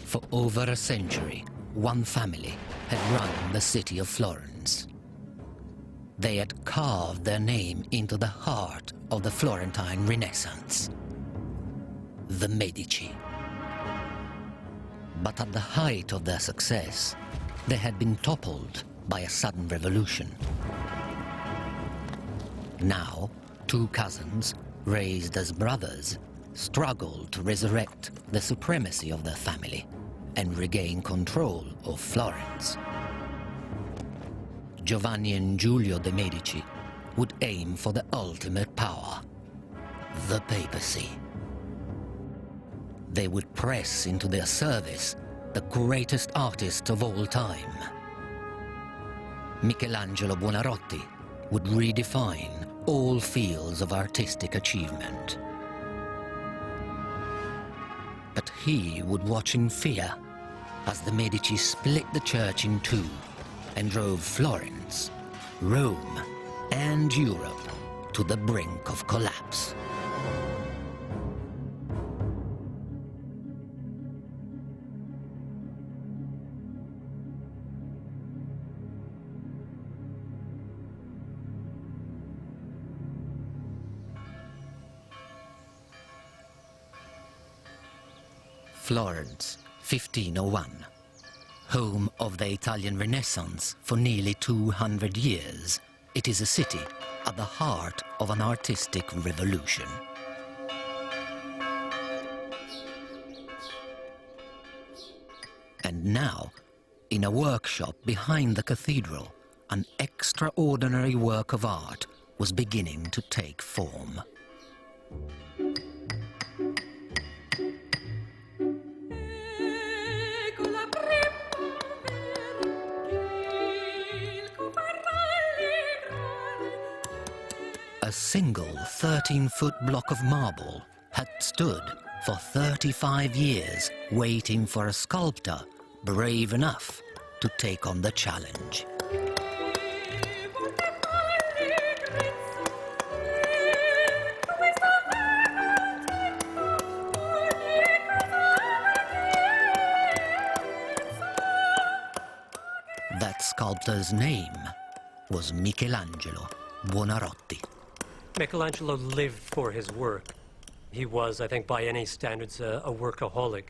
For over a century, one family had run the city of Florence. They had carved their name into the heart of the Florentine Renaissance. The Medici. But at the height of their success, they had been toppled by a sudden revolution. Now, two cousins, raised as brothers, struggled to resurrect the supremacy of their family and regain control of Florence. Giovanni and Giulio de' Medici would aim for the ultimate power, the papacy. They would press into their service the greatest artist of all time. Michelangelo Buonarroti would redefine all fields of artistic achievement. But he would watch in fear as the Medici split the church in two and drove Florence, Rome, and Europe to the brink of collapse. Florence, 1501. Home of the Italian Renaissance for nearly 200 years, it is a city at the heart of an artistic revolution. And now, in a workshop behind the cathedral, an extraordinary work of art was beginning to take form. A single 13-foot block of marble had stood for 35 years waiting for a sculptor brave enough to take on the challenge. That sculptor's name was Michelangelo Buonarroti. Michelangelo lived for his work. He was, I think, by any standards, a workaholic.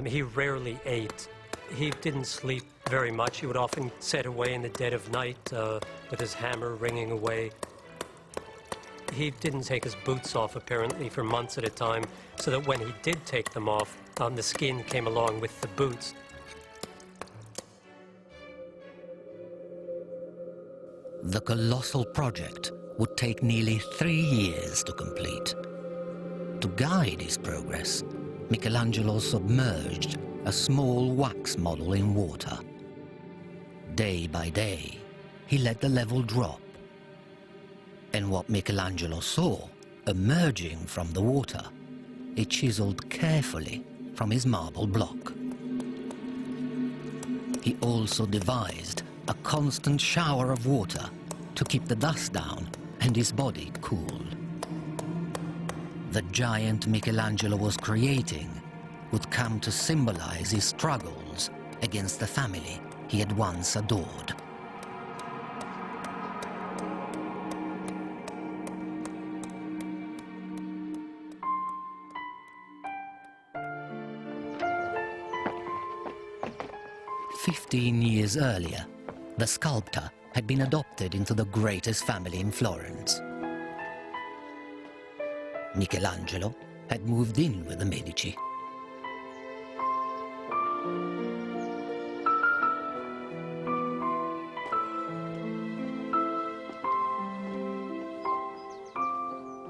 He rarely ate. He didn't sleep very much. He would often sit away in the dead of night with his hammer ringing away. He didn't take his boots off, apparently, for months at a time, so that when he did take them off, the skin came along with the boots. The colossal project would take nearly 3 years to complete. To guide his progress, Michelangelo submerged a small wax model in water. Day by day, he let the level drop. And what Michelangelo saw emerging from the water, he chiseled carefully from his marble block. He also devised a constant shower of water to keep the dust down and his body cool. The giant Michelangelo was creating would come to symbolize his struggles against the family he had once adored. "15 years earlier, the sculptor had been adopted into the greatest family in Florence. Michelangelo had moved in with the Medici.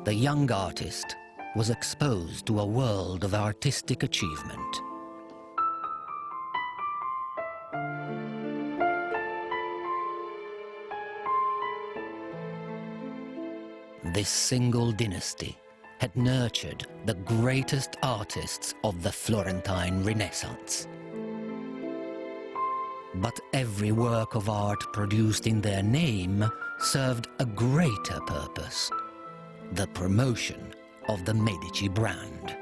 The young artist was exposed to a world of artistic achievement. This single dynasty had nurtured the greatest artists of the Florentine Renaissance. But every work of art produced in their name served a greater purpose: the promotion of the Medici brand.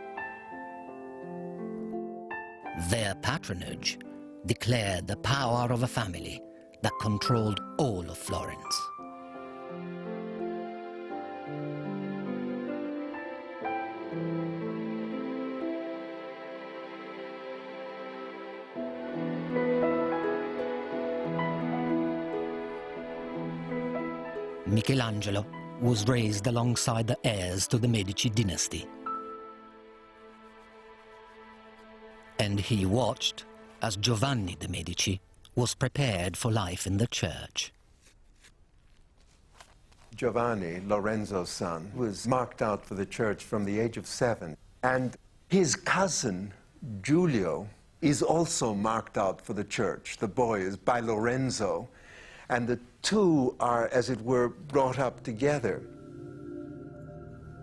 Their patronage declared the power of a family that controlled all of Florence. Michelangelo was raised alongside the heirs to the Medici dynasty. And he watched as Giovanni de' Medici was prepared for life in the church. Giovanni, Lorenzo's son, was marked out for the church from the age of 7. And his cousin, Giulio, is also marked out for the church. The boy is by Lorenzo. And the two are, as it were, brought up together.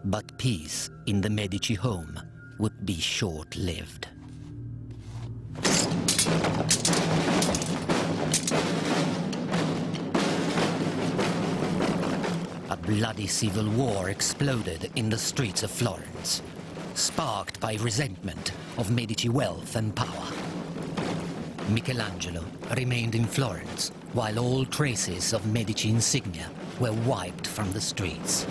But peace in the Medici home would be short-lived. A bloody civil war exploded in the streets of Florence, sparked by resentment of Medici wealth and power. Michelangelo remained in Florence while all traces of Medici insignia were wiped from the streets.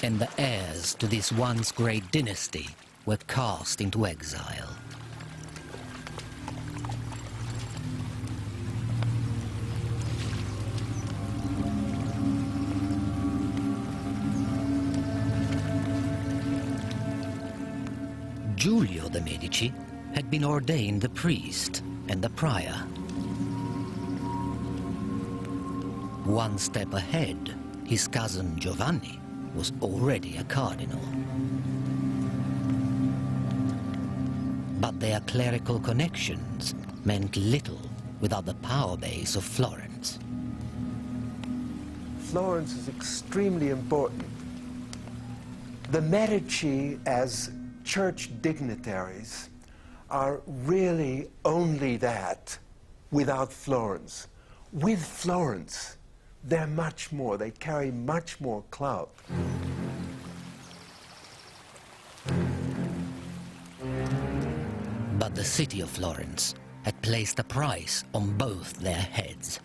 And the heirs to this once great dynasty were cast into exile. Giulio de' Medici had been ordained a priest and a prior. One step ahead, his cousin Giovanni was already a cardinal. But their clerical connections meant little without the power base of Florence. Florence is extremely important. The Medici, as church dignitaries, are really only that without Florence. With Florence, they're much more. They carry much more clout. But the city of Florence had placed a price on both their heads.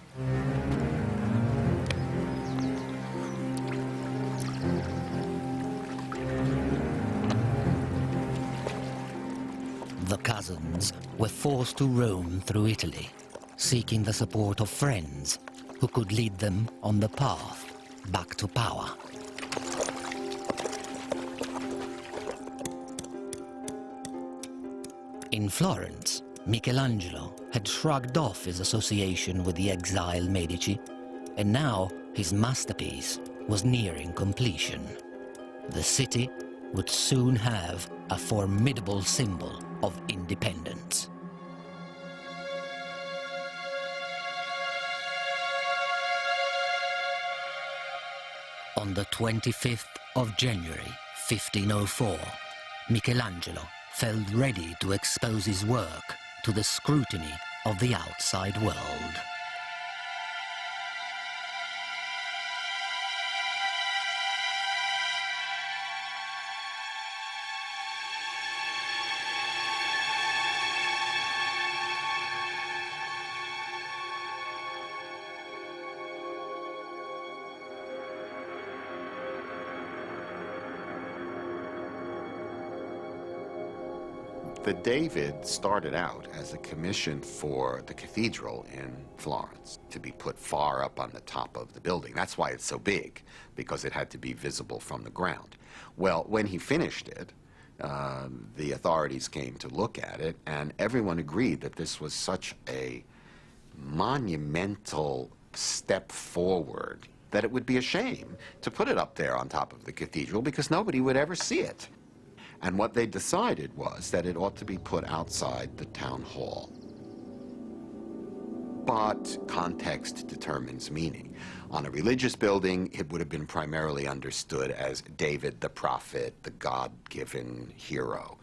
The cousins were forced to roam through Italy, seeking the support of friends who could lead them on the path back to power. In Florence, Michelangelo had shrugged off his association with the exiled Medici, and now his masterpiece was nearing completion. The city would soon have a formidable symbol of independence. On the 25th of January, 1504, Michelangelo felt ready to expose his work to the scrutiny of the outside world. The David started out as a commission for the cathedral in Florence to be put far up on the top of the building. That's why it's so big, because it had to be visible from the ground. Well, when he finished it, the authorities came to look at it, and everyone agreed that this was such a monumental step forward that it would be a shame to put it up there on top of the cathedral, because nobody would ever see it. And what they decided was that it ought to be put outside the town hall. But context determines meaning. On a religious building, it would have been primarily understood as David the prophet, the God-given hero.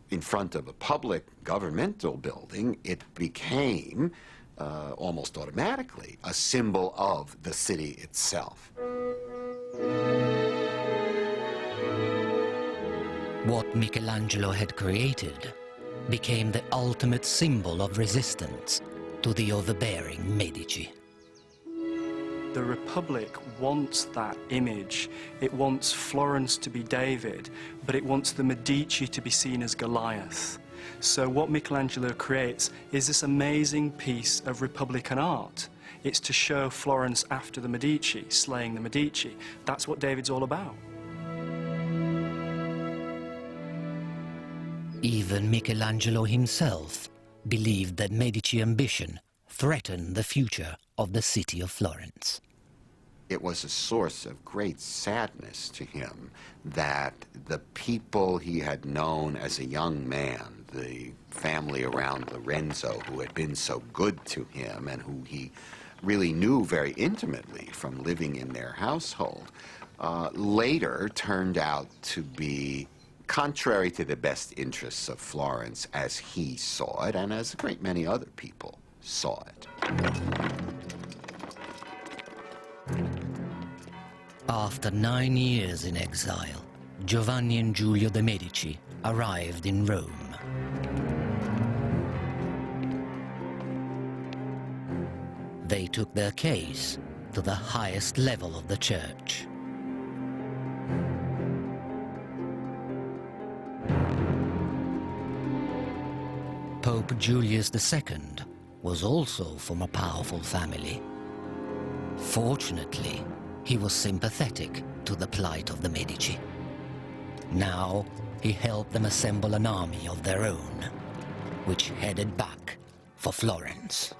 In front of a public governmental building, it became, almost automatically, a symbol of the city itself. What Michelangelo had created became the ultimate symbol of resistance to the overbearing Medici. The Republic wants that image. It wants Florence to be David, but it wants the Medici to be seen as Goliath. So what Michelangelo creates is this amazing piece of Republican art. It's to show Florence after the Medici, slaying the Medici. That's what David's all about. Even Michelangelo himself believed that Medici ambition threatened the future of the city of Florence. It was a source of great sadness to him that the people he had known as a young man, the family around Lorenzo who had been so good to him and who he really knew very intimately from living in their household, later turned out to be contrary to the best interests of Florence as he saw it and as a great many other people saw it. After 9 years in exile, Giovanni and Giulio de' Medici arrived in Rome. They took their case to the highest level of the church. Pope Julius II was also from a powerful family. Fortunately, he was sympathetic to the plight of the Medici. Now, he helped them assemble an army of their own, which headed back for Florence.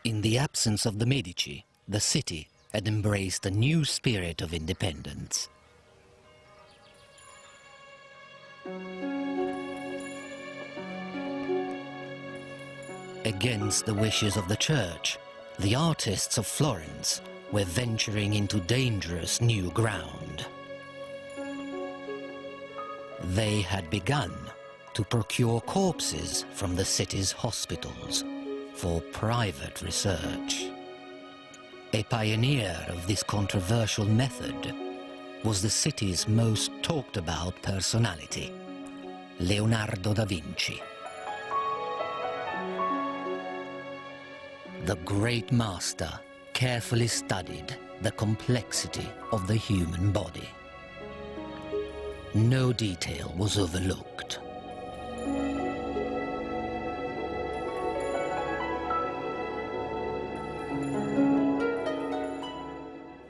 In the absence of the Medici, the city had embraced a new spirit of independence. Against the wishes of the church, the artists of Florence were venturing into dangerous new ground. They had begun to procure corpses from the city's hospitals for private research. A pioneer of this controversial method was the city's most talked about personality, Leonardo da Vinci. The great master carefully studied the complexity of the human body. No detail was overlooked.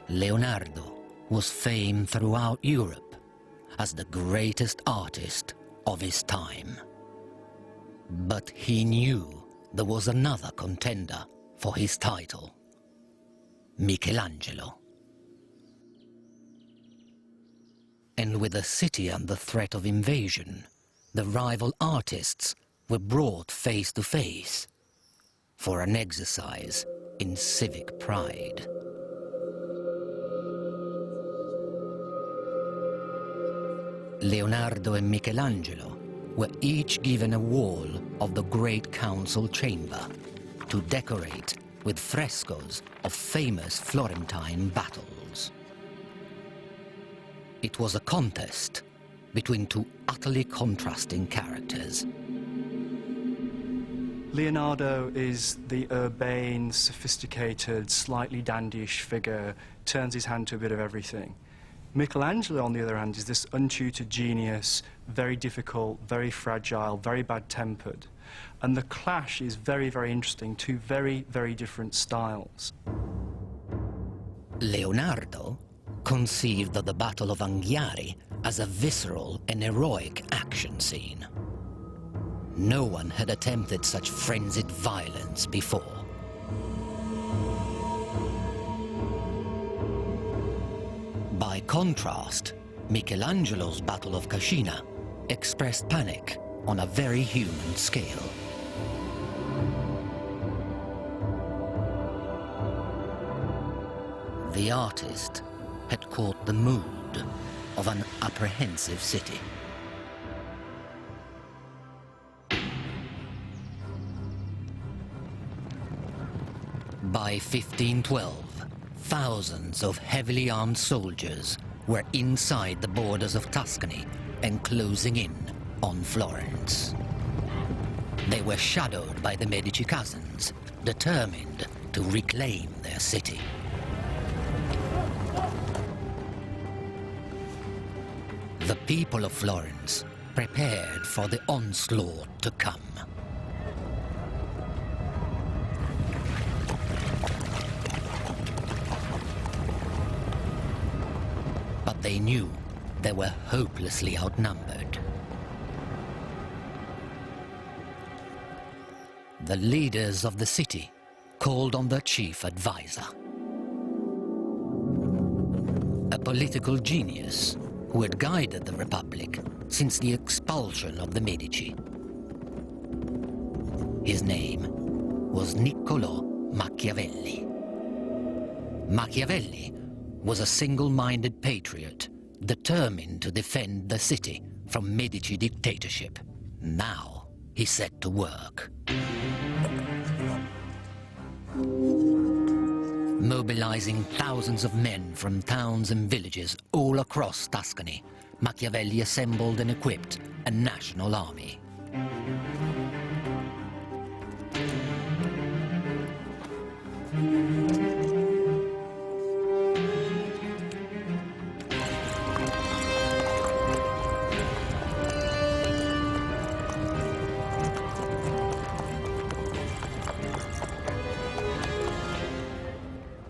Leonardo was famed throughout Europe as the greatest artist of his time. But he knew there was another contender for his title, Michelangelo. And with the city under threat of invasion, the rival artists were brought face to face for an exercise in civic pride. Leonardo and Michelangelo were each given a wall of the Great Council chamber to decorate with frescoes of famous Florentine battles. It was a contest between two utterly contrasting characters. Leonardo is the urbane, sophisticated, slightly dandyish figure, turns his hand to a bit of everything. Michelangelo, on the other hand, is this untutored genius, very difficult, very fragile, very bad-tempered. And the clash is very, very interesting, two very, very different styles. Leonardo conceived of the Battle of Anghiari as a visceral and heroic action scene. No one had attempted such frenzied violence before. By contrast, Michelangelo's Battle of Cascina expressed panic on a very human scale. The artist had caught the mood of an apprehensive city. By 1512, Thousands of heavily armed soldiers were inside the borders of Tuscany and closing in on Florence. They were shadowed by the Medici cousins, determined to reclaim their city. The people of Florence prepared for the onslaught to come. But they knew they were hopelessly outnumbered. The leaders of the city called on their chief advisor, a political genius who had guided the Republic since the expulsion of the Medici. His name was Niccolò Machiavelli. Machiavelli was a single-minded patriot determined to defend the city from Medici dictatorship. Now he set to work. Mobilizing thousands of men from towns and villages all across Tuscany, Machiavelli assembled and equipped a national army.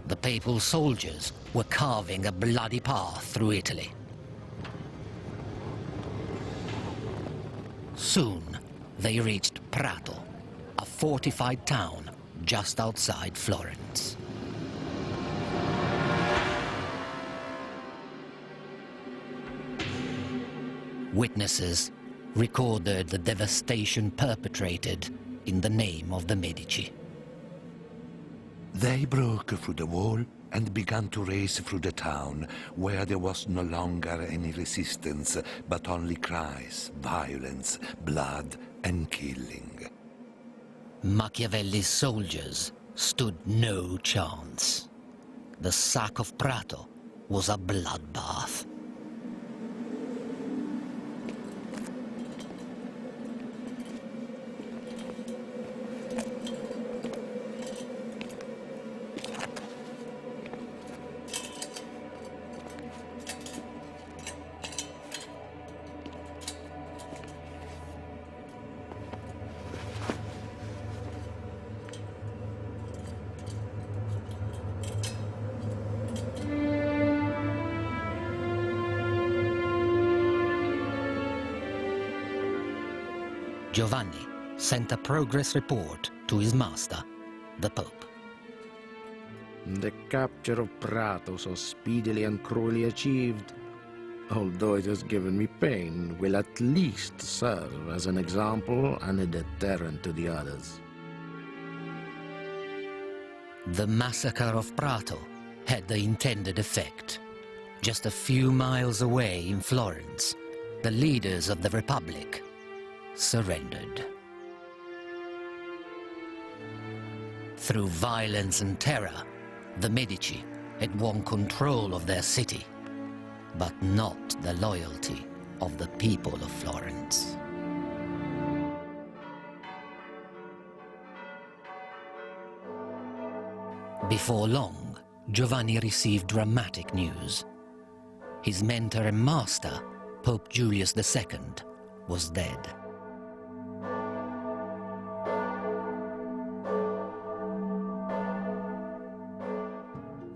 The papal soldiers were carving a bloody path through Italy. Soon, they reached Prato, a fortified town just outside Florence. Witnesses recorded the devastation perpetrated in the name of the Medici. They broke through the wall and began to race through the town, where there was no longer any resistance, but only cries, violence, blood, and killing. Machiavelli's soldiers stood no chance. The sack of Prato was a bloodbath. Giovanni sent a progress report to his master, the Pope. The capture of Prato, so speedily and cruelly achieved, although it has given me pain, will at least serve as an example and a deterrent to the others. The massacre of Prato had the intended effect. Just a few miles away in Florence, the leaders of the Republic surrendered. Through violence and terror, the Medici had won control of their city, but not the loyalty of the people of Florence. Before long, Giovanni received dramatic news. His mentor and master, Pope Julius II, was dead.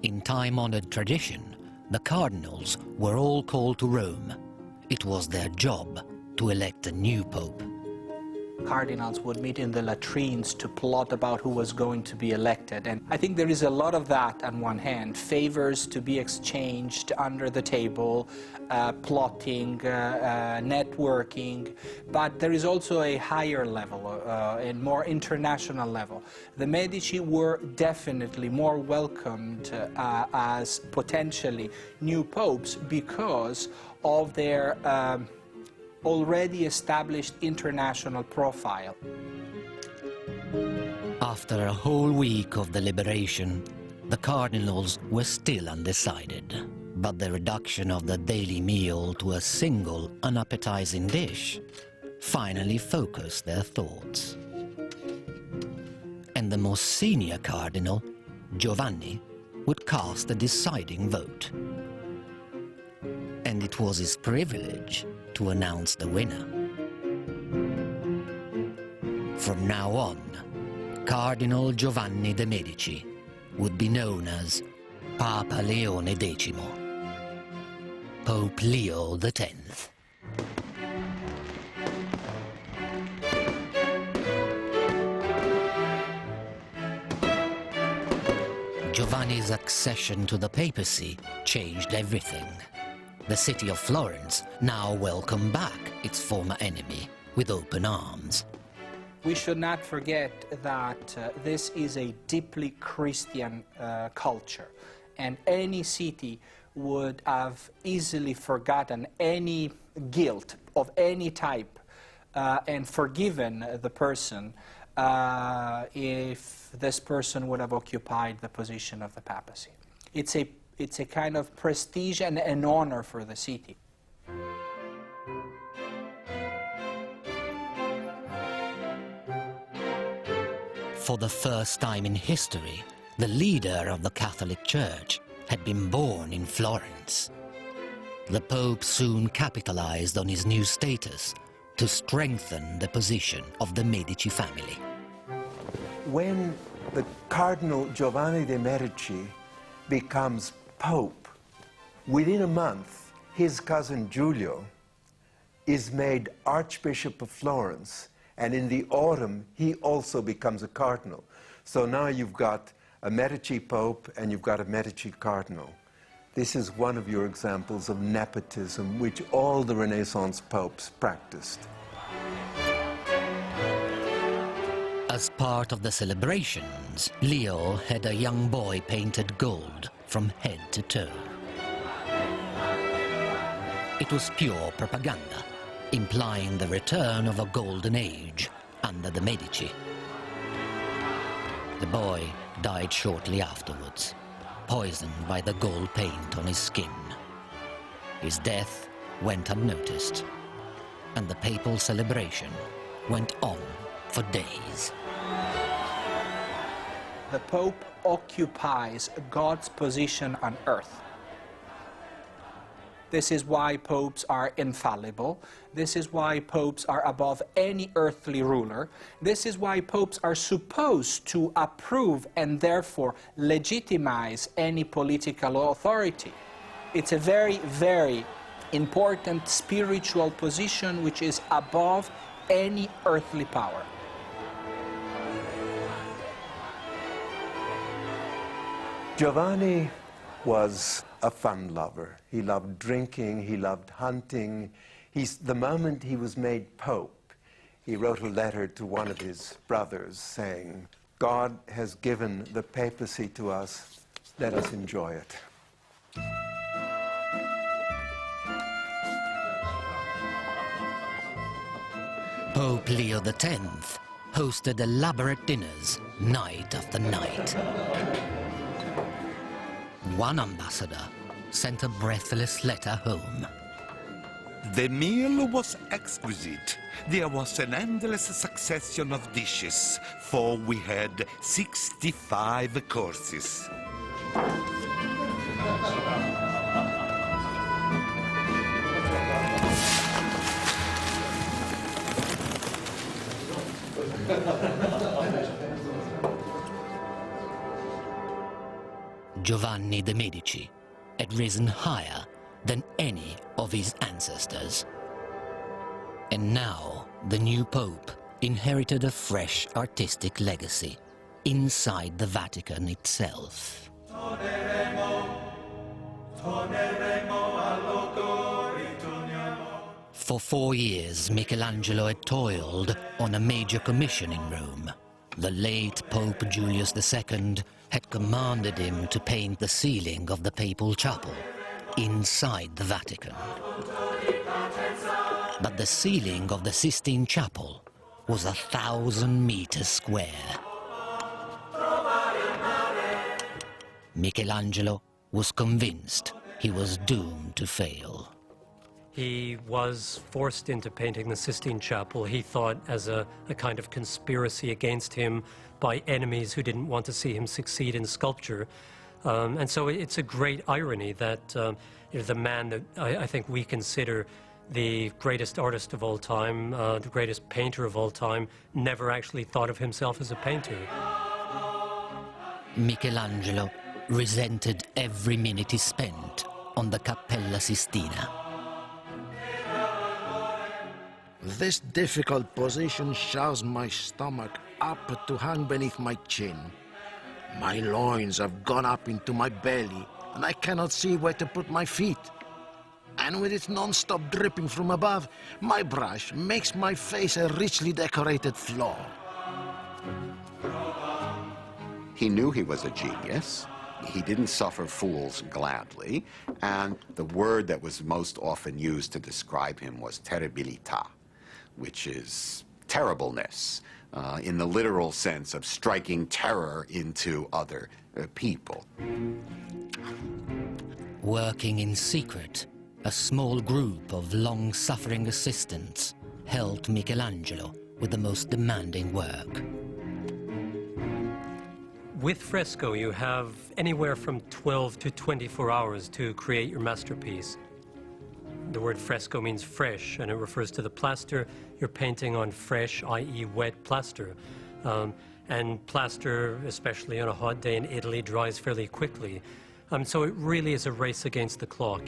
In time-honored tradition, the cardinals were all called to Rome. It was their job to elect a new pope. Cardinals would meet in the latrines to plot about who was going to be elected. And I think there is a lot of that on one hand, favors to be exchanged under the table, plotting, networking, but there is also a higher level, a more international level. The Medici were definitely more welcomed as potentially new popes because of their already established international profile. After a whole week of deliberation, the cardinals were still undecided, but the reduction of the daily meal to a single unappetizing dish finally focused their thoughts. And the most senior cardinal, Giovanni, would cast a deciding vote. And it was his privilege to announce the winner. From now on, Cardinal Giovanni de' Medici would be known as Papa Leone X, Pope Leo X. Giovanni's accession to the papacy changed everything. The city of Florence now welcomed back its former enemy with open arms. We should not forget that this is a deeply Christian culture, and any city would have easily forgotten any guilt of any type and forgiven the person if this person would have occupied the position of the papacy. It's a kind of prestige and an honor for the city. For the first time in history, the leader of the Catholic Church had been born in Florence. The Pope soon capitalized on his new status to strengthen the position of the Medici family. When the Cardinal Giovanni de' Medici becomes Pope, within a month, his cousin Giulio is made Archbishop of Florence, and in the autumn, he also becomes a cardinal. So now you've got a Medici Pope and you've got a Medici Cardinal. This is one of your examples of nepotism, which all the Renaissance popes practiced. As part of the celebrations, Leo had a young boy painted gold from head to toe. It was pure propaganda, implying the return of a golden age under the Medici. The boy died shortly afterwards, poisoned by the gold paint on his skin. His death went unnoticed, and the papal celebration went on for days. The Pope occupies God's position on earth. This is why popes are infallible. This is why popes are above any earthly ruler. This is why popes are supposed to approve and therefore legitimize any political authority. It's a very, very important spiritual position which is above any earthly power. Giovanni was a fun lover. He loved drinking, he loved hunting. The moment he was made Pope, he wrote a letter to one of his brothers saying, "God has given the papacy to us, let us enjoy it." Pope Leo X hosted elaborate dinners night after night. One ambassador sent a breathless letter home. The meal was exquisite. There was an endless succession of dishes, for we had 65 courses. Giovanni de' Medici had risen higher than any of his ancestors. And now the new Pope inherited a fresh artistic legacy inside the Vatican itself. For 4 years, Michelangelo had toiled on a major commission in Rome. The late Pope Julius II had commanded him to paint the ceiling of the papal chapel inside the Vatican. But the ceiling of the Sistine Chapel was 1,000 meters square. Michelangelo was convinced he was doomed to fail. He was forced into painting the Sistine Chapel, he thought, as a kind of conspiracy against him by enemies who didn't want to see him succeed in sculpture. And so it's a great irony that the man that I think we consider the greatest artist of all time, the greatest painter of all time, never actually thought of himself as a painter. Michelangelo resented every minute he spent on the Cappella Sistina. This difficult position shoves my stomach up to hang beneath my chin. My loins have gone up into my belly, and I cannot see where to put my feet. And with its non-stop dripping from above, my brush makes my face a richly decorated floor. He knew he was a genius. He didn't suffer fools gladly, and the word that was most often used to describe him was terribilità, which is terribleness, in the literal sense of striking terror into other people. Working in secret, a small group of long-suffering assistants helped Michelangelo with the most demanding work. With fresco, you have anywhere from 12 to 24 hours to create your masterpiece. The word fresco means fresh, and it refers to the plaster you're painting on fresh, i.e. wet plaster. And plaster, especially on a hot day in Italy, dries fairly quickly. So it really is a race against the clock.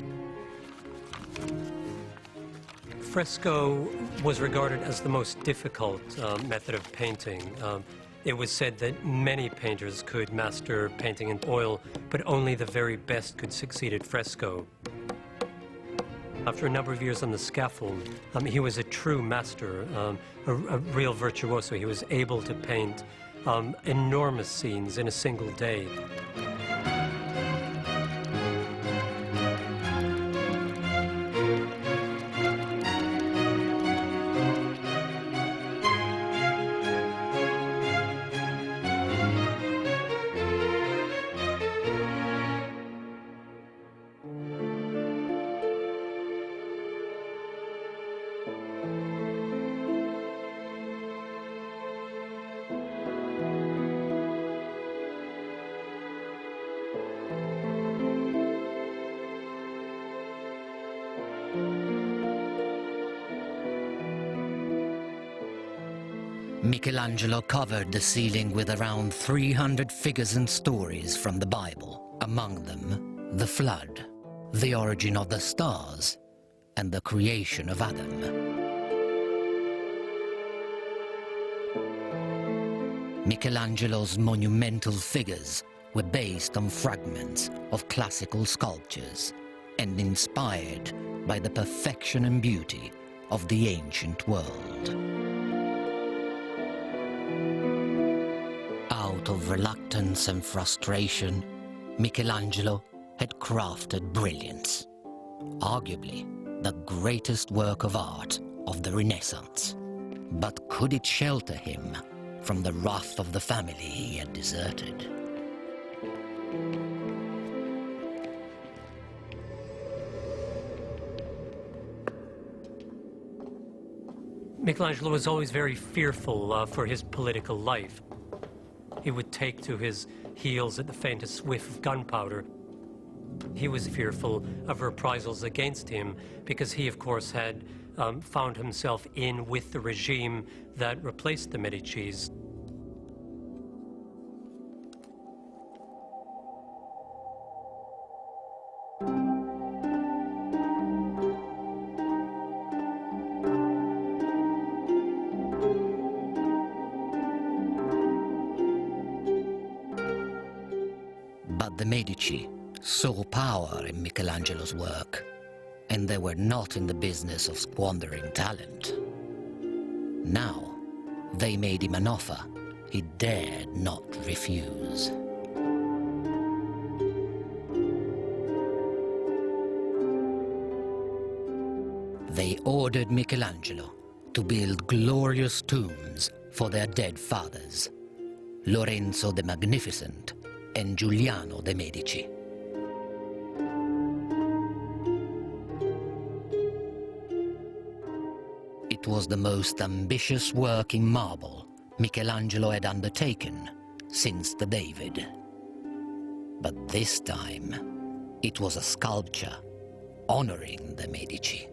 Fresco was regarded as the most difficult method of painting. It was said that many painters could master painting in oil, but only the very best could succeed at fresco. After a number of years on the scaffold, he was a true master, a real virtuoso. He was able to paint enormous scenes in a single day. Michelangelo covered the ceiling with around 300 figures and stories from the Bible, among them the flood, the origin of the stars, and the creation of Adam. Michelangelo's monumental figures were based on fragments of classical sculptures and inspired by the perfection and beauty of the ancient world. Out of reluctance and frustration, Michelangelo had crafted brilliance, arguably the greatest work of art of the Renaissance. But could it shelter him from the wrath of the family he had deserted? Michelangelo was always very fearful for his political life. He would take to his heels at the faintest whiff of gunpowder. He was fearful of reprisals against him because he, of course, had found himself in with the regime that replaced the Medicis. But the Medici saw power in Michelangelo's work, and they were not in the business of squandering talent. Now, they made him an offer he dared not refuse. They ordered Michelangelo to build glorious tombs for their dead fathers, Lorenzo the Magnificent and Giuliano de' Medici. It was the most ambitious work in marble Michelangelo had undertaken since the David. But this time, it was a sculpture honoring the Medici.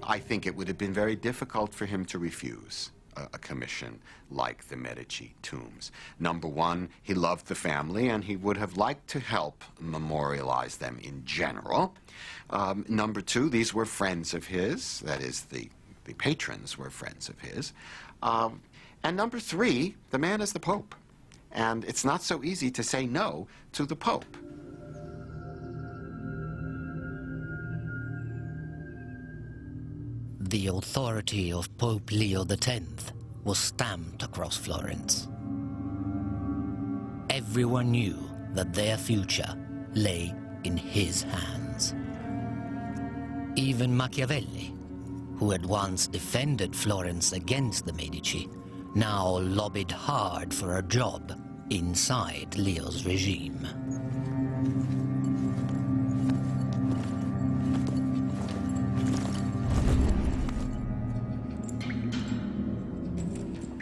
I think it would have been very difficult for him to refuse a commission like the Medici tombs. Number one, he loved the family and he would have liked to help memorialize them in general. Number two, these were friends of his, that is, the patrons were friends of his. And number three, the man is the Pope. And it's not so easy to say no to the Pope. The authority of Pope Leo X was stamped across Florence. Everyone knew that their future lay in his hands. Even Machiavelli, who had once defended Florence against the Medici, now lobbied hard for a job inside Leo's regime.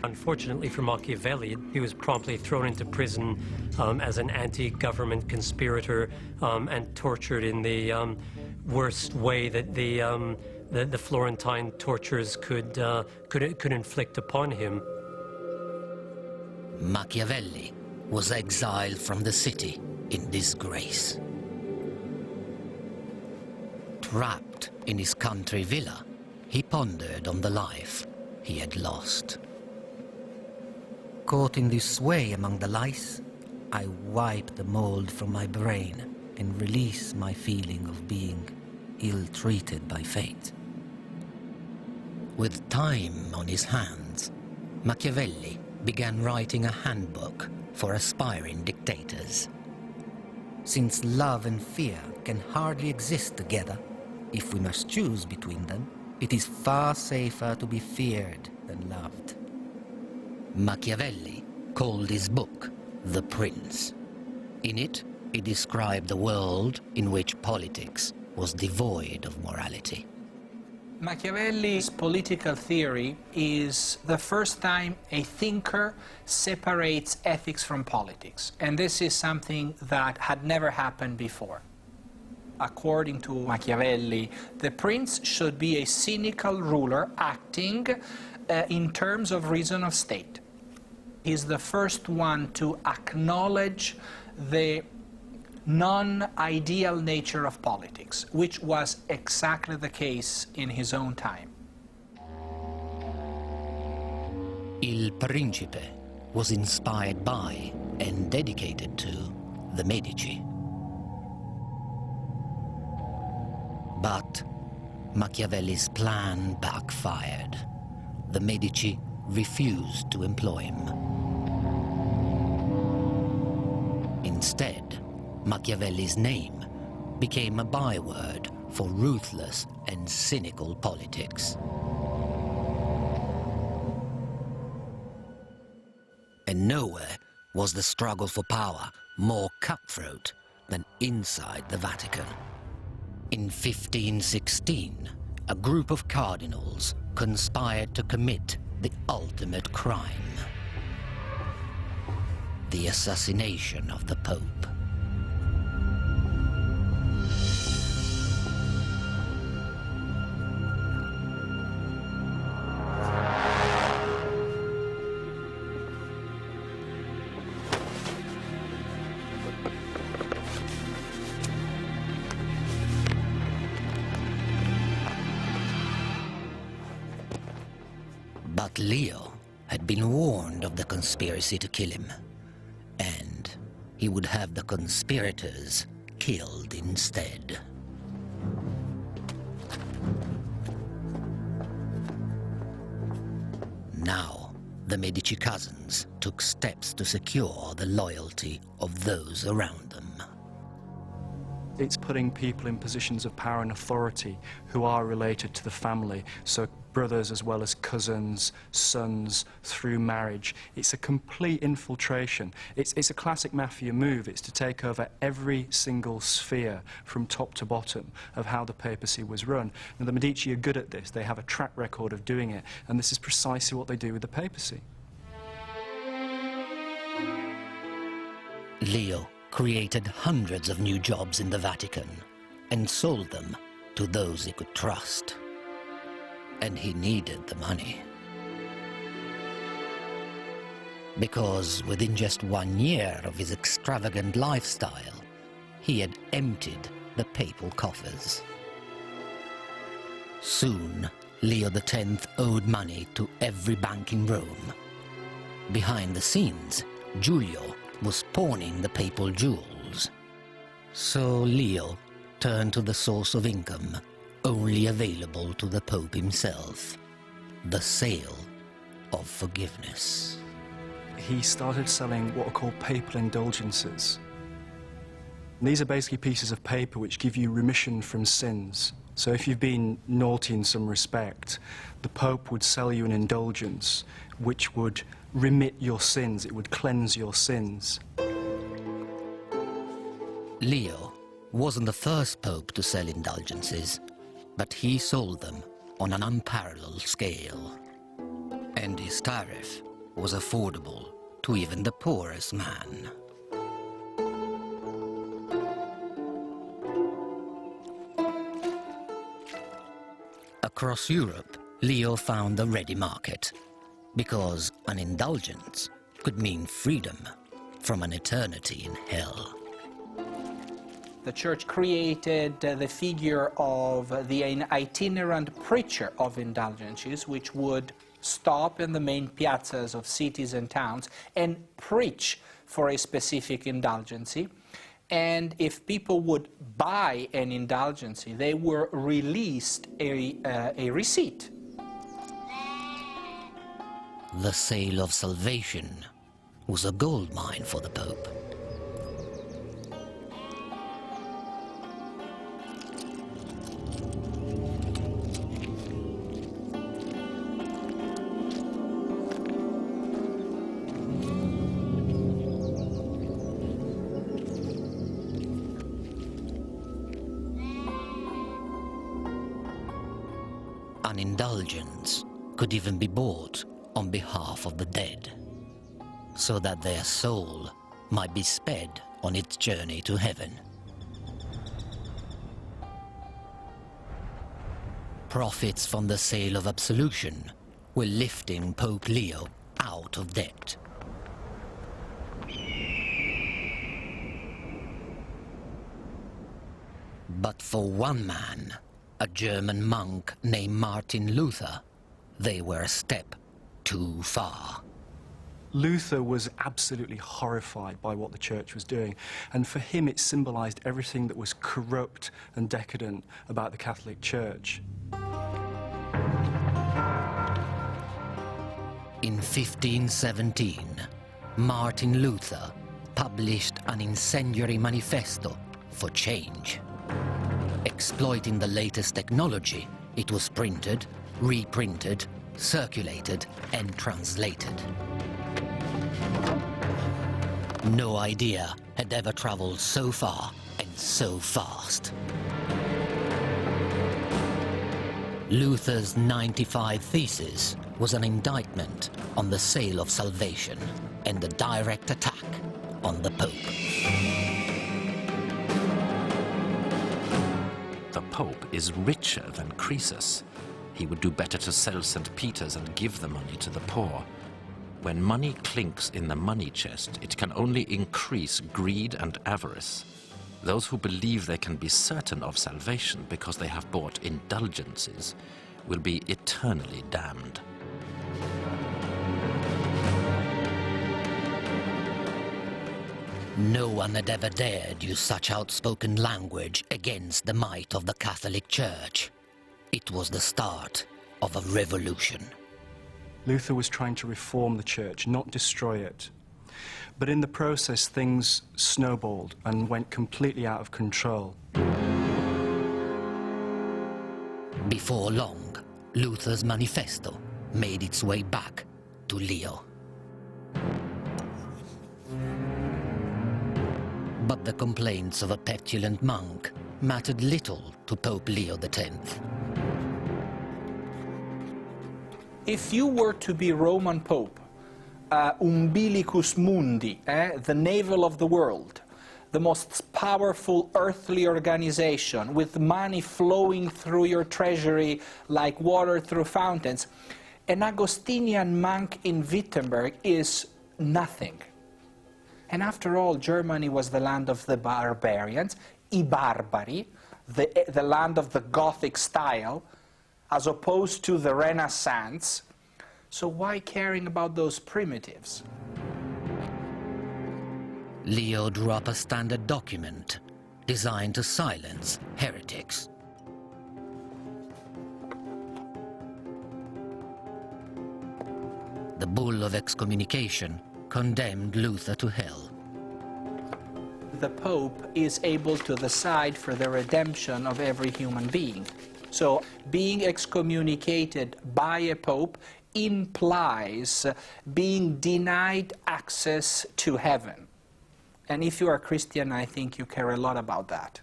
Unfortunately for Machiavelli, he was promptly thrown into prison as an anti-government conspirator and tortured in the worst way that the Florentine tortures could inflict upon him. Machiavelli was exiled from the city in disgrace. Trapped in his country villa, he pondered on the life he had lost. Caught in this sway among the lice, I wipe the mold from my brain and release my feeling of being ill-treated by fate. With time on his hands, Machiavelli began writing a handbook for aspiring dictators. Since love and fear can hardly exist together, if we must choose between them, it is far safer to be feared than loved. Machiavelli called his book The Prince. In it, he described a world in which politics was devoid of morality. Machiavelli's political theory is the first time a thinker separates ethics from politics. And this is something that had never happened before. According to Machiavelli, the prince should be a cynical ruler acting in terms of reason of state. He's the first one to acknowledge the non-ideal nature of politics, which was exactly the case in his own time. Il Principe was inspired by and dedicated to the Medici. But Machiavelli's plan backfired. The Medici refused to employ him. Instead, Machiavelli's name became a byword for ruthless and cynical politics. And nowhere was the struggle for power more cutthroat than inside the Vatican. In 1516, a group of cardinals conspired to commit the ultimate crime: the assassination of the Pope. But Leo had been warned of the conspiracy to kill him, and he would have the conspirators killed instead. Now, the Medici cousins took steps to secure the loyalty of those around them. It's putting people in positions of power and authority who are related to the family, so brothers as well as cousins, sons, through marriage. It's a complete infiltration. It's a classic mafia move. It's to take over every single sphere from top to bottom of how the papacy was run. And the Medici are good at this. They have a track record of doing it, and this is precisely what they do with the papacy. Leo created hundreds of new jobs in the Vatican and sold them to those he could trust. And he needed the money. Because within just 1 year of his extravagant lifestyle, he had emptied the papal coffers. Soon, Leo X owed money to every bank in Rome. Behind the scenes, Giulio was pawning the papal jewels. So Leo turned to the source of income only available to the Pope himself, the sale of forgiveness. He started selling what are called papal indulgences. And these are basically pieces of paper which give you remission from sins. So if you've been naughty in some respect, the Pope would sell you an indulgence which would remit your sins, it would cleanse your sins. Leo wasn't the first Pope to sell indulgences, but he sold them on an unparalleled scale. And his tariff was affordable to even the poorest man. Across Europe, Leo found a ready market, because an indulgence could mean freedom from an eternity in hell. The church created the figure of the itinerant preacher of indulgences, which would stop in the main piazzas of cities and towns and preach for a specific indulgency. And if people would buy an indulgency, they were released a receipt. The sale of salvation was a gold mine for the Pope. An indulgence could even be bought on behalf of the dead, so that their soul might be sped on its journey to heaven. Profits from the sale of absolution were lifting Pope Leo out of debt. But for one man, a German monk named Martin Luther, they were a step too far. Luther was absolutely horrified by what the church was doing, and for him it symbolized everything that was corrupt and decadent about the Catholic Church. In 1517, Martin Luther published an incendiary manifesto for change. Exploiting the latest technology, it was printed, reprinted, circulated, and translated. No idea had ever traveled so far and so fast. Luther's 95 Theses was an indictment on the sale of salvation and a direct attack on the Pope. The Pope is richer than Croesus. He would do better to sell St. Peter's and give the money to the poor. When money clinks in the money chest, it can only increase greed and avarice. Those who believe they can be certain of salvation because they have bought indulgences will be eternally damned. No one had ever dared use such outspoken language against the might of the Catholic Church. It was the start of a revolution. Luther was trying to reform the church, not destroy it. But in the process, things snowballed and went completely out of control. Before long, Luther's manifesto made its way back to Leo. But the complaints of a petulant monk mattered little to Pope Leo X. If you were to be Roman Pope, umbilicus mundi, the navel of the world, the most powerful earthly organization with money flowing through your treasury like water through fountains, an Augustinian monk in Wittenberg is nothing. And after all, Germany was the land of the barbarians, I barbari, the land of the Gothic style, as opposed to the Renaissance. So why caring about those primitives? Leo drew up a standard document designed to silence heretics. The bull of excommunication condemned Luther to hell. The Pope is able to decide for the redemption of every human being. So being excommunicated by a Pope implies being denied access to heaven. And if you are a Christian, I think you care a lot about that.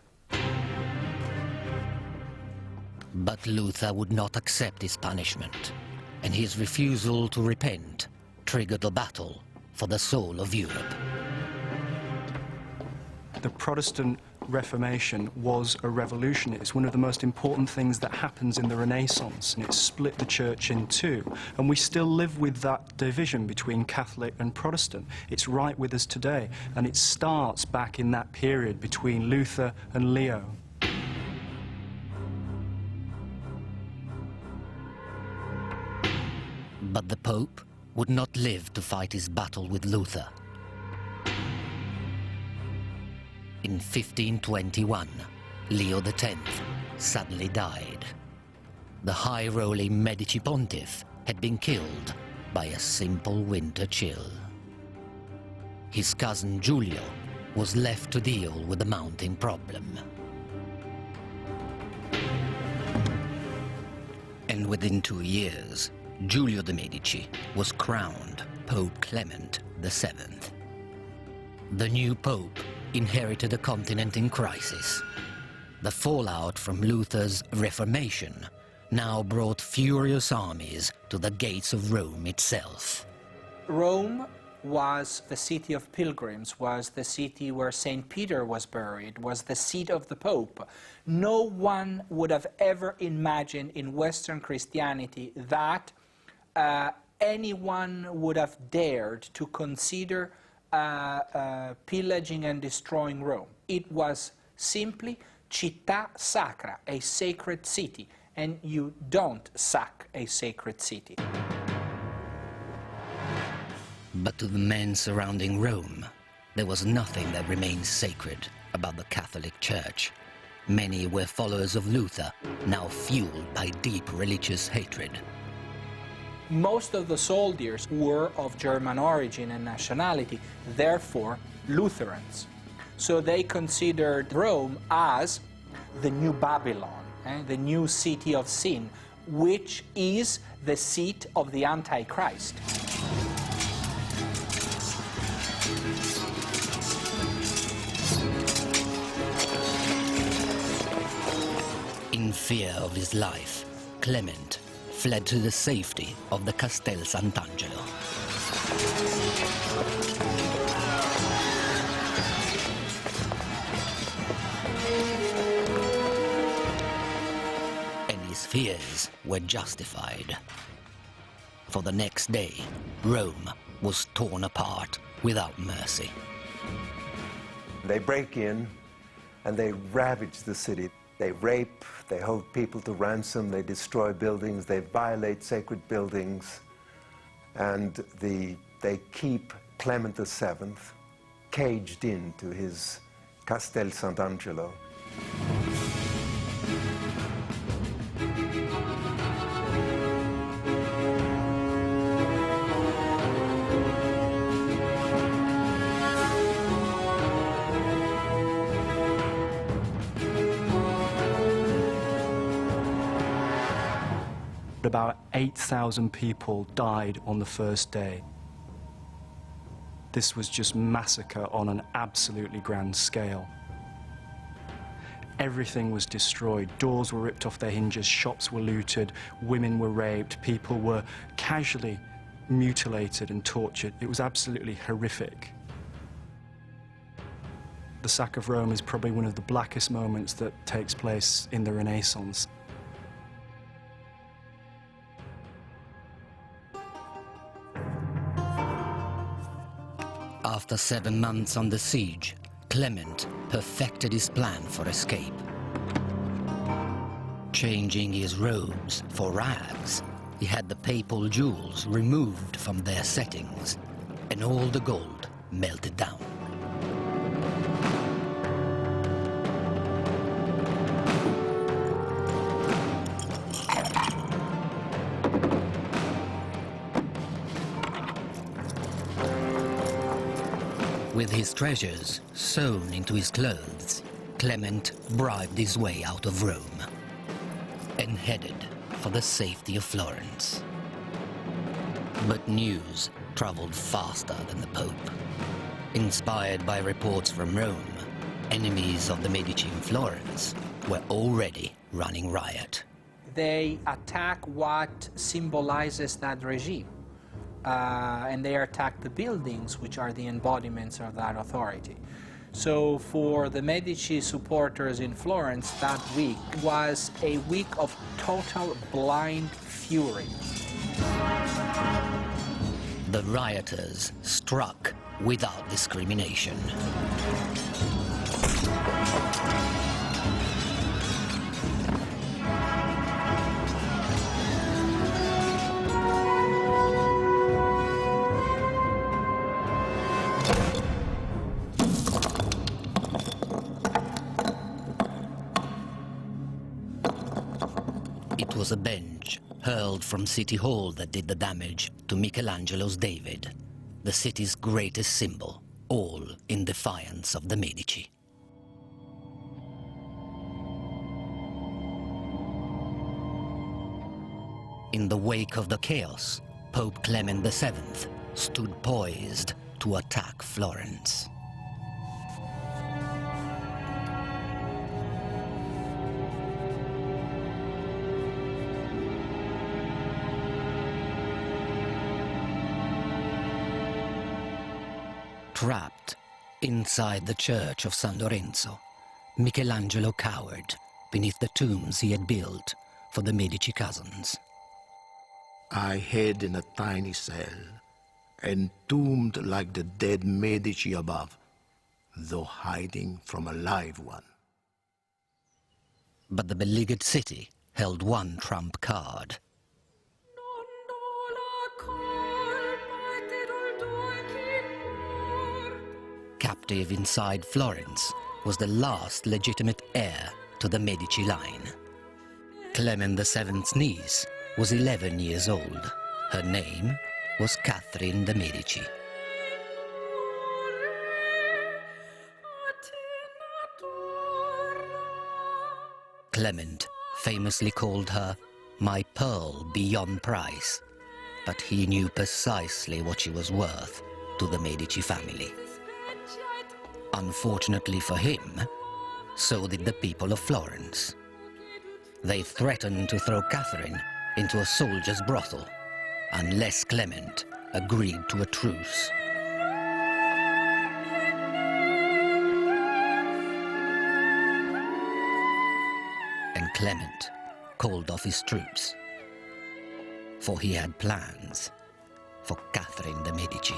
But Luther would not accept his punishment, and his refusal to repent triggered a battle for the soul of Europe. The Protestant Reformation was a revolution. It's one of the most important things that happens in the Renaissance, and it split the church in two. And we still live with that division between Catholic and Protestant. It's right with us today, and it starts back in that period between Luther and Leo. But the Pope would not live to fight his battle with Luther. In 1521, Leo X suddenly died. The high-rolling Medici pontiff had been killed by a simple winter chill. His cousin Giulio was left to deal with the mounting problem. And within 2 years, Giulio de' Medici was crowned Pope Clement VII. The new pope inherited a continent in crisis. The fallout from Luther's Reformation now brought furious armies to the gates of Rome itself. Rome was the city of pilgrims, was the city where St. Peter was buried, was the seat of the Pope. No one would have ever imagined in Western Christianity that anyone would have dared to consider pillaging and destroying Rome. It was simply città sacra, a sacred city, and you don't sack a sacred city. But to the men surrounding Rome, there was nothing that remained sacred about the Catholic Church. Many were followers of Luther, now fueled by deep religious hatred. Most of the soldiers were of German origin and nationality, therefore Lutherans. So they considered Rome as the new Babylon, the new city of sin, which is the seat of the Antichrist. In fear of his life, Clement fled to the safety of the Castel Sant'Angelo. And his fears were justified. For the next day, Rome was torn apart without mercy. They break in and they ravage the city. They rape, they hold people to ransom, they destroy buildings, they violate sacred buildings, and they keep Clement VII caged into his Castel Sant'Angelo. About 8,000 people died on the first day. This was just massacre on an absolutely grand scale. Everything was destroyed. Doors were ripped off their hinges, shops were looted, women were raped, people were casually mutilated and tortured. It was absolutely horrific. The sack of Rome is probably one of the blackest moments that takes place in the Renaissance. After 7 months on the siege, Clement perfected his plan for escape. Changing his robes for rags, he had the papal jewels removed from their settings, and all the gold melted down. With his treasures sewn into his clothes, Clement bribed his way out of Rome and headed for the safety of Florence. But news traveled faster than the Pope. Inspired by reports from Rome, enemies of the Medici in Florence were already running riot. They attack what symbolizes that regime. And they attack the buildings, which are the embodiments of that authority. So for the Medici supporters in Florence, that week was a week of total blind fury. The rioters struck without discrimination. It was a bench hurled from City Hall that did the damage to Michelangelo's David, the city's greatest symbol, all in defiance of the Medici. In the wake of the chaos, Pope Clement VII stood poised to attack Florence. Trapped inside the church of San Lorenzo, Michelangelo cowered beneath the tombs he had built for the Medici cousins. I hid in a tiny cell, entombed like the dead Medici above, though hiding from a live one. But the beleaguered city held one trump card. Captive inside Florence was the last legitimate heir to the Medici line. Clement VII's niece was 11 years old. Her name was Catherine de' Medici. Clement famously called her "my pearl beyond price," but he knew precisely what she was worth to the Medici family. Unfortunately for him, so did the people of Florence. They threatened to throw Catherine into a soldier's brothel unless Clement agreed to a truce. And Clement called off his troops, for he had plans for Catherine de' Medici.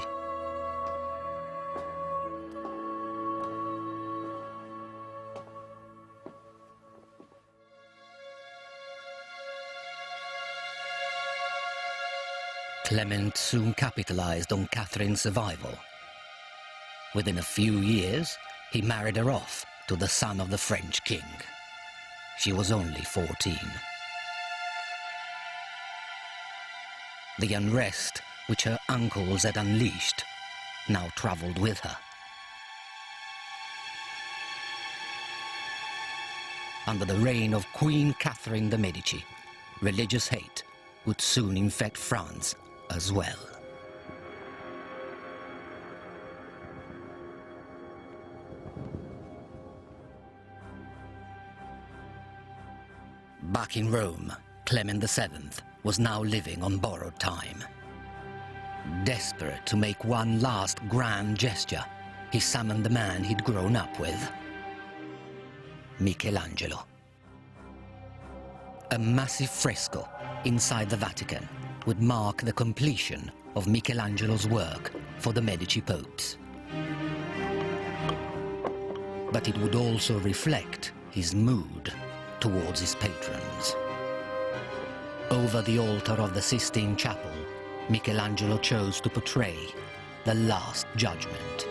Clement soon capitalized on Catherine's survival. Within a few years, he married her off to the son of the French king. She was only 14. The unrest which her uncles had unleashed now traveled with her. Under the reign of Queen Catherine de' Medici, religious hate would soon infect France as well. Back in Rome, Clement VII was now living on borrowed time. Desperate to make one last grand gesture, he summoned the man he'd grown up with, Michelangelo. A massive fresco inside the Vatican would mark the completion of Michelangelo's work for the Medici popes. But it would also reflect his mood towards his patrons. Over the altar of the Sistine Chapel, Michelangelo chose to portray the Last Judgment.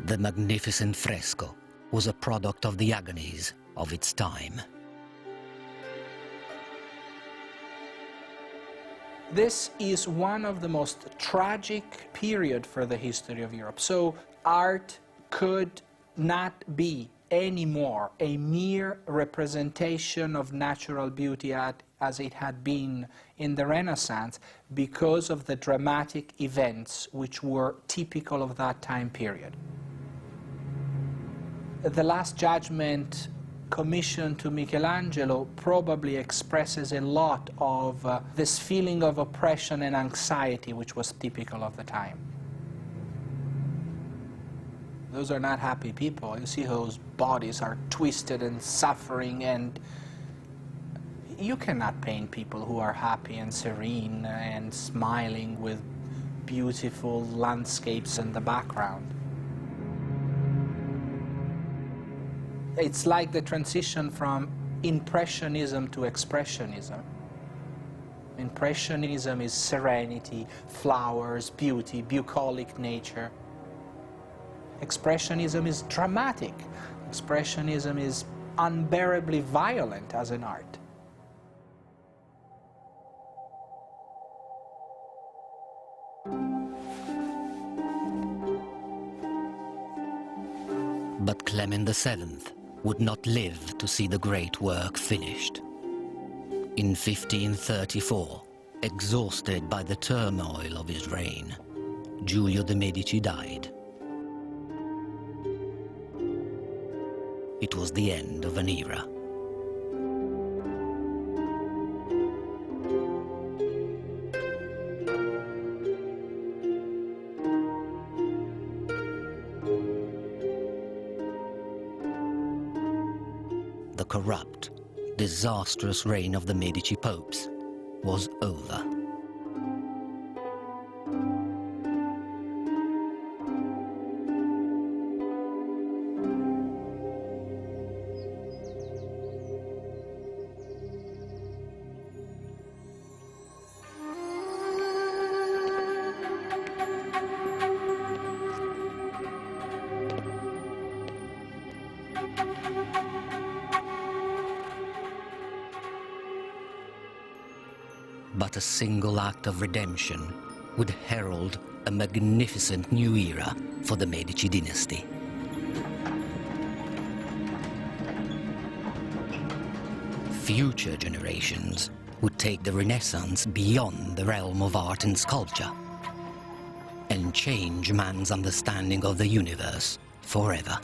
The magnificent fresco was a product of the agonies of its time. This is one of the most tragic periods for the history of Europe. So art could not be anymore a mere representation of natural beauty as it had been in the Renaissance because of the dramatic events which were typical of that time period. The Last Judgment commissioned to Michelangelo probably expresses a lot of this feeling of oppression and anxiety which was typical of the time. Those are not happy people. You see those bodies are twisted and suffering, and you cannot paint people who are happy and serene and smiling with beautiful landscapes in the background. It's like the transition from Impressionism to Expressionism. Impressionism is serenity, flowers, beauty, bucolic nature. Expressionism is dramatic. Expressionism is unbearably violent as an art. But Clement VII would not live to see the great work finished. In 1534, exhausted by the turmoil of his reign, Giulio de' Medici died. It was the end of an era. The corrupt, disastrous reign of the Medici popes was over. But a single act of redemption would herald a magnificent new era for the Medici dynasty. Future generations would take the Renaissance beyond the realm of art and sculpture and change man's understanding of the universe forever.